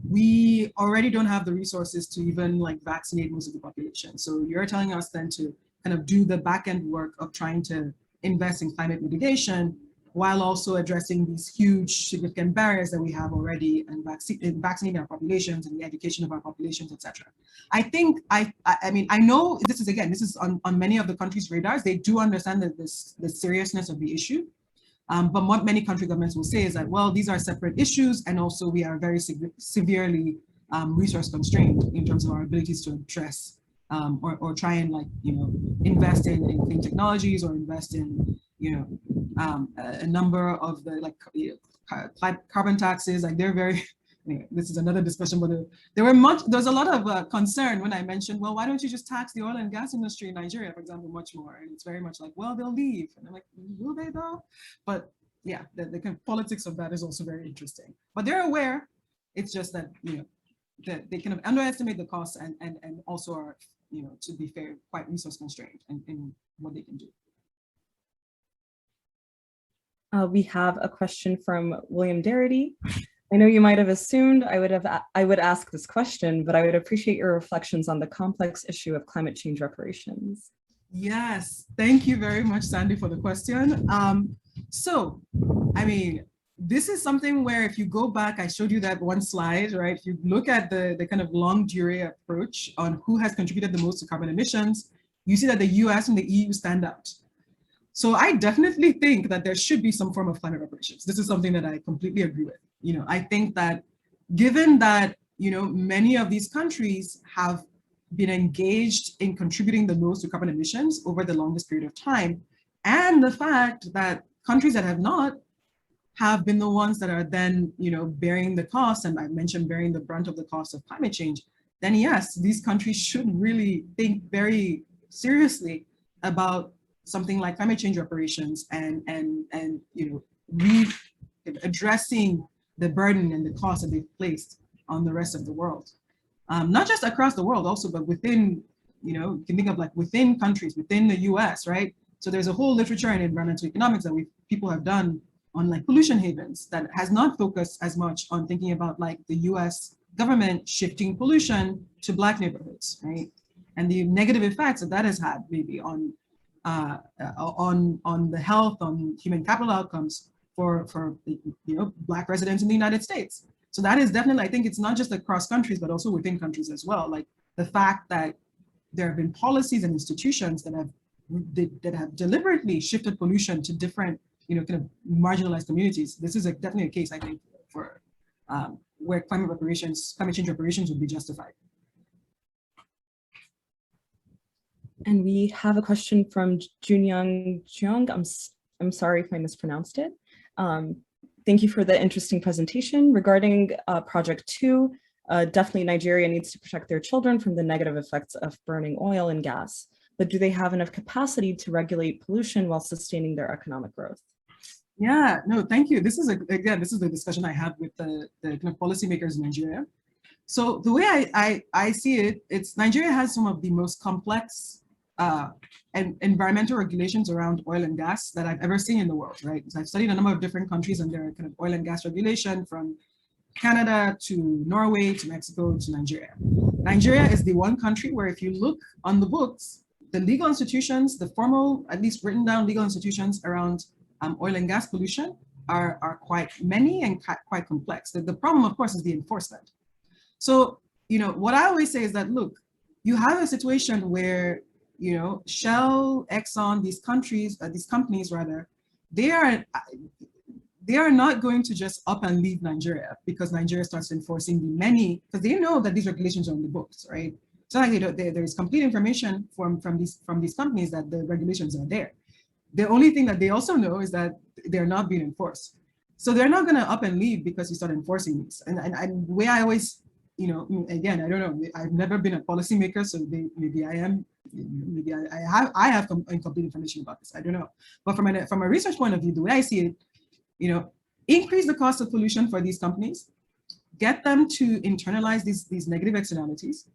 we already don't have the resources to even like vaccinate most of the population. So you're telling us then to kind of do the back end work of trying to invest in climate mitigation while also addressing these huge significant barriers that we have already in vaccinating our populations and the education of our populations, etc. I think, I mean, I know this is on many of the countries' radars. They do understand that the seriousness of the issue. But what many country governments will say is that, well, these are separate issues, and also we are very severely resource constrained in terms of our abilities to address or try and invest in clean technologies or invest in a number of the carbon taxes. Like they're very. Anyway, this is another discussion, but there's a lot of concern when I mentioned, well, why don't you just tax the oil and gas industry in Nigeria, for example, much more? And it's very much like, well, they'll leave. And I'm like, will they though? But yeah, the kind of politics of that is also very interesting. But they're aware. It's just that, that they kind of underestimate the costs and also are, to be fair, quite resource constrained in what they can do. We have a question from William Darity. I know you might have assumed I would ask this question, but I would appreciate your reflections on the complex issue of climate change reparations. Yes, thank you very much, Sandy, for the question. So, I mean, this is something where if you go back, I showed you that one slide, right? If you look at the kind of longue durée approach on who has contributed the most to carbon emissions, you see that the US and the EU stand out. So I definitely think that there should be some form of climate reparations. This is something that I completely agree with. I think that given that, many of these countries have been engaged in contributing the most to carbon emissions over the longest period of time, and the fact that countries that have not have been the ones that are then, bearing the cost, and I mentioned bearing the brunt of the cost of climate change, then yes, these countries should really think very seriously about something like climate change reparations and addressing the burden and the cost that they've placed on the rest of the world. Not just across the world also, but within, you can think of like within countries, within the US, right? So there's a whole literature in environmental economics that people have done on like pollution havens that has not focused as much on thinking about like the US government shifting pollution to Black neighborhoods, right? And the negative effects that has had maybe on the health, on human capital outcomes for Black residents in the United States. So that is definitely, I think it's not just across countries, but also within countries as well. Like the fact that there have been policies and institutions that have deliberately shifted pollution to different, kind of marginalized communities. This is definitely a case, I think, for where climate change reparations would be justified. And we have a question from Junyoung Jeong. I'm sorry if I mispronounced it. Thank you for the interesting presentation. Regarding Project 2, definitely Nigeria needs to protect their children from the negative effects of burning oil and gas, but do they have enough capacity to regulate pollution while sustaining their economic growth? Yeah, no, thank you. This is the discussion I have with the kind of policymakers in Nigeria. So the way I see it, Nigeria has some of the most complex and environmental regulations around oil and gas that I've ever seen in the world, right? So I've studied a number of different countries and their kind of oil and gas regulation, from Canada to Norway to Mexico to Nigeria. Nigeria is the one country where if you look on the books, the legal institutions, the formal, at least written down legal institutions around oil and gas pollution are quite many and quite complex. The problem, of course, is the enforcement. So, what I always say is that, look, you have a situation where Shell, Exxon, these companies rather, they are not going to just up and leave Nigeria because Nigeria starts enforcing because they know that these regulations are on the books, right? It's not like there is complete information from these companies that the regulations are there. The only thing that they also know is that they're not being enforced. So they're not going to up and leave because you start enforcing these. And the way I always, again, I don't know, I've never been a policymaker, so maybe I am. Maybe I have incomplete information about this. I don't know. But from a research point of view, the way I see it, increase the cost of pollution for these companies, get them to internalize these negative externalities.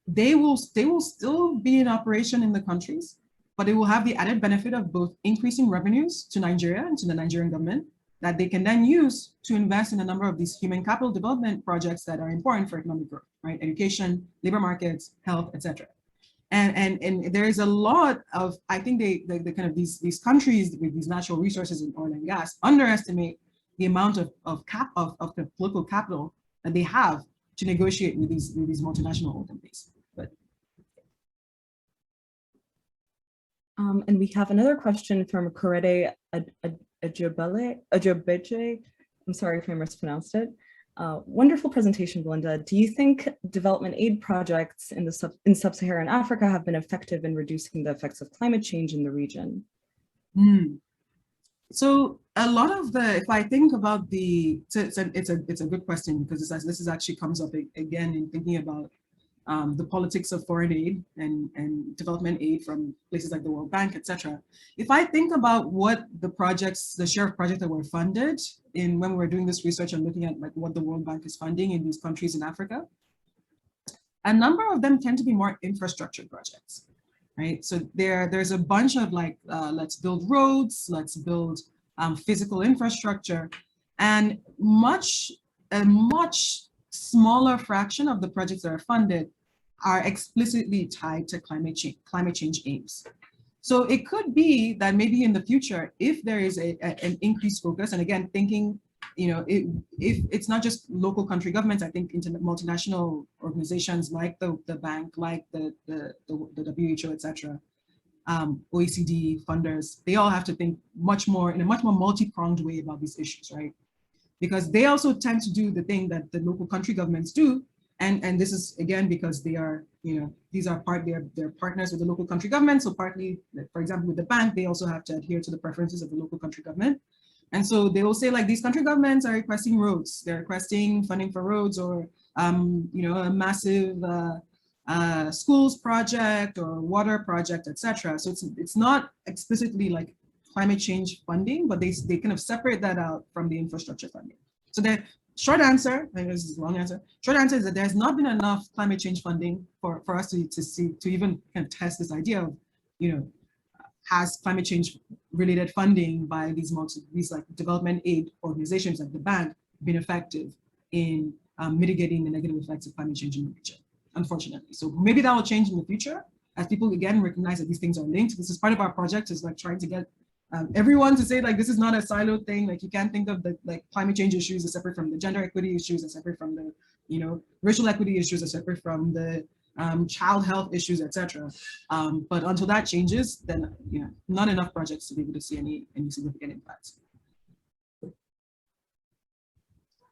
They will still be in operation in the countries, but it will have the added benefit of both increasing revenues to Nigeria and to the Nigerian government, that they can then use to invest in a number of these human capital development projects that are important for economic growth, right? Education, labor markets, health, etc. And there is a lot of, I think they kind of these countries with these natural resources in oil and gas underestimate the amount of the political capital that they have to negotiate with these multinational oil companies. But and we have another question from Korede Ajobeje. I'm sorry if I mispronounced it. Wonderful presentation, Belinda. Do you think development aid projects in sub-Saharan Africa have been effective in reducing the effects of climate change in the region? So a lot of the, if I think about it's a good question, because this is actually comes up again in thinking about the politics of foreign aid and development aid from places like the World Bank, etc. If I think about what the share of projects that were funded when we were doing this research and looking at like what the World Bank is funding in these countries in Africa, a number of them tend to be more infrastructure projects, right? So there's a bunch of like, let's build roads, let's build physical infrastructure, and a much smaller fraction of the projects that are funded are explicitly tied to climate change aims. So it could be that maybe in the future, if there is an increased focus, and again, thinking, if it's not just local country governments, I think multinational organizations like the bank, like the WHO, etc., OECD funders, they all have to think in a much more multi-pronged way about these issues, right? Because they also tend to do the thing that the local country governments do. And this is, again, because they are, they're partners with the local country government. So partly, for example, with the bank, they also have to adhere to the preferences of the local country government. And so they will say like, these country governments are requesting roads. They're requesting funding for roads or, a massive schools project or water project, etc. So it's not explicitly like climate change funding, but they kind of separate that out from the infrastructure funding. So the short answer, I know this is a long answer, short answer is that there's not been enough climate change funding for us to even kind of test this idea of, has climate change related funding by these like development aid organizations like the bank been effective in mitigating the negative effects of climate change in the region, unfortunately. So maybe that will change in the future as people again recognize that these things are linked. This is part of our project, is like trying to get everyone to say like, this is not a siloed thing. Like you can't think of the like climate change issues as separate from the gender equity issues, as separate from the, racial equity issues, as separate from the child health issues, etc. But until that changes, then, not enough projects to be able to see any significant impacts.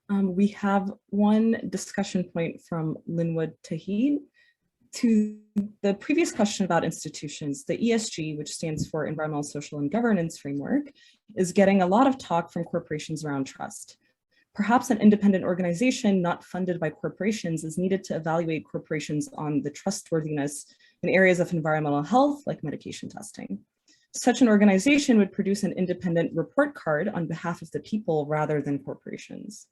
We have one discussion point from Linwood Tahid. To the previous question about institutions, the ESG, which stands for Environmental, Social, and Governance Framework, is getting a lot of talk from corporations around trust. Perhaps an independent organization not funded by corporations is needed to evaluate corporations on the trustworthiness in areas of environmental health, like medication testing. Such an organization would produce an independent report card on behalf of the people rather than corporations.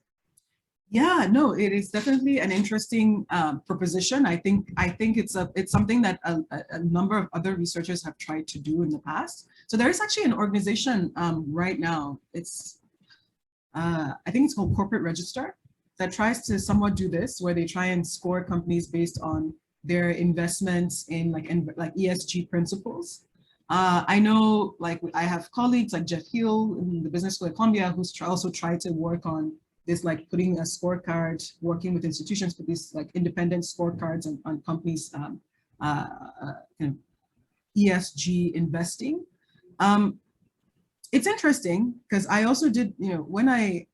Yeah, no, it is definitely an interesting proposition. I think it's something that a number of other researchers have tried to do in the past. So there is actually an organization right now. I think it's called Corporate Register, that tries to somewhat do this, where they try and score companies based on their investments in like ESG principles. I know, like I have colleagues like Jeff Hill in the Business School at Columbia, who's also tried to work on this, like putting a scorecard, working with institutions for these like independent scorecards on companies' kind of ESG investing. It's interesting because I also did, when I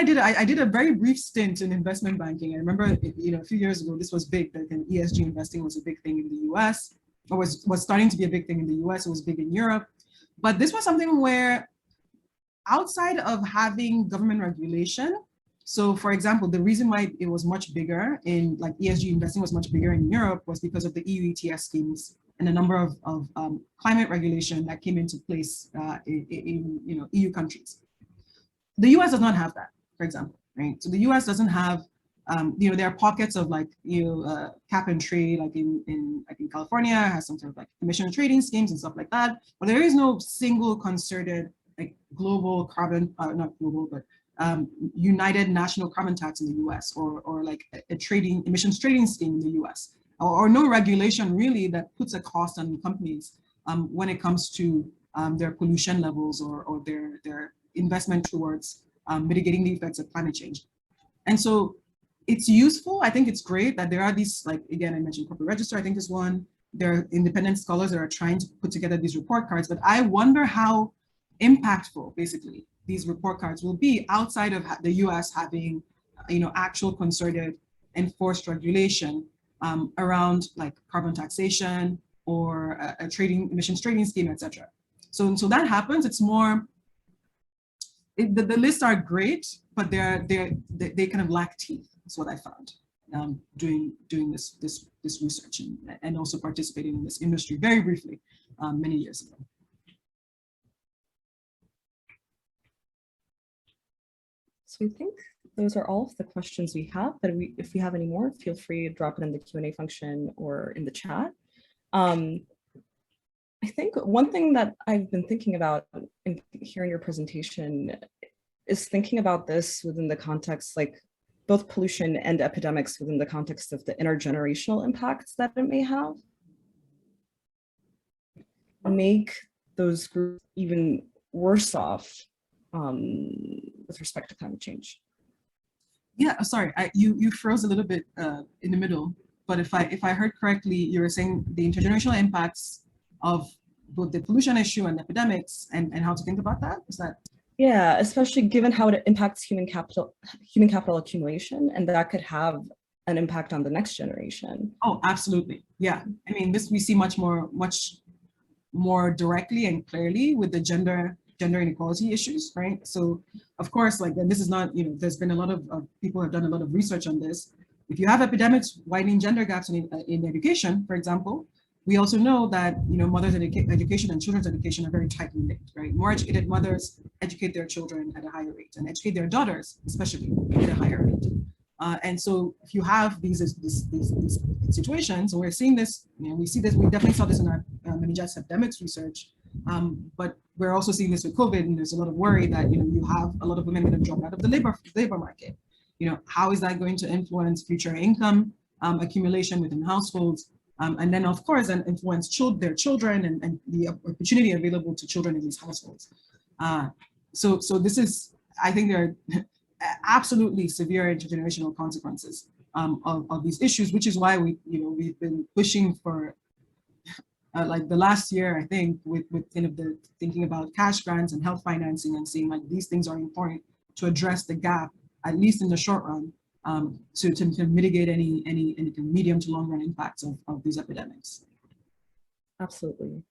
did a very brief stint in investment banking. I remember, a few years ago, this was big, that ESG investing was a big thing in the US, or was starting to be a big thing in the US, it was big in Europe. But this was something where, outside of having government regulation, so for example, the reason why it was much bigger in like ESG investing was much bigger in Europe was because of the EU ETS schemes and a number of climate regulation that came into place in EU countries. The US does not have that, for example, right? So the US doesn't have there are pockets of like cap and trade, like in California has some sort of like emission trading schemes and stuff like that. But there is no single concerted like global carbon, not global, but united national carbon tax in the U.S. or like a emissions trading scheme in the U.S. Or no regulation really that puts a cost on companies when it comes to their pollution levels or their investment towards mitigating the effects of climate change. And so it's useful. I think it's great that there are these, like, again, I mentioned corporate register, I think is one. There are independent scholars that are trying to put together these report cards, but I wonder how impactful, basically, these report cards will be outside of the US having, actual concerted enforced regulation around like carbon taxation or a emissions trading scheme, etc. So that happens. It's more, the lists are great, but they kind of lack teeth. That's what I found doing this research and also participating in this industry very briefly many years ago. So I think those are all of the questions we have, but if we have any more, feel free to drop it in the Q&A function or in the chat. I think one thing that I've been thinking about in hearing your presentation is thinking about this within the context, like both pollution and epidemics within the context of the intergenerational impacts that it may have. Make those groups even worse off with respect to climate change. Yeah, sorry, you froze a little bit in the middle, but if I heard correctly, you were saying the intergenerational impacts of both the pollution issue and epidemics and how to think about that? Is that? Yeah, especially given how it impacts human capital accumulation, and that could have an impact on the next generation. Oh, absolutely. Yeah. I mean, this we see much more directly and clearly with the gender inequality issues, right? So of course, like, and this is not, there's been a lot of people have done a lot of research on this. If you have epidemics widening gender gaps in education, for example, we also know that, mothers' education and children's education are very tightly linked, right? More educated mothers educate their children at a higher rate and educate their daughters, especially at a higher rate. And so if you have these situations, and we're seeing this, we definitely saw this in our meningitis epidemics research, but we're also seeing this with COVID, and there's a lot of worry that, you have a lot of women that have dropped out of the labor market. How is that going to influence future income accumulation within households? And then, of course, and influence their children and the opportunity available to children in these households. So this is, I think there are absolutely severe intergenerational consequences of these issues, which is why we've been pushing for like the last year, I think, with kind of the thinking about cash grants and health financing and seeing like these things are important to address the gap, at least in the short run, to mitigate any medium to long run impacts of these epidemics. Absolutely.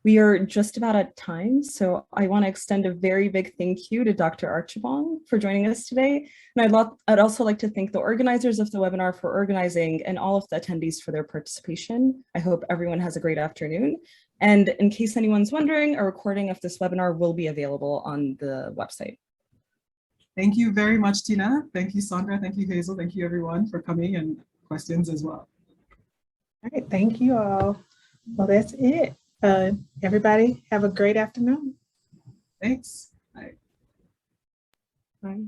We are just about at time, so I want to extend a very big thank you to Dr. Archibong for joining us today. And I'd also like to thank the organizers of the webinar for organizing and all of the attendees for their participation. I hope everyone has a great afternoon. And in case anyone's wondering, a recording of this webinar will be available on the website. Thank you very much, Tina. Thank you, Sondra. Thank you, Hazel. Thank you, everyone, for coming and questions as well. All right, thank you all. Well, that's it. Everybody have a great afternoon. Thanks. Bye. Bye.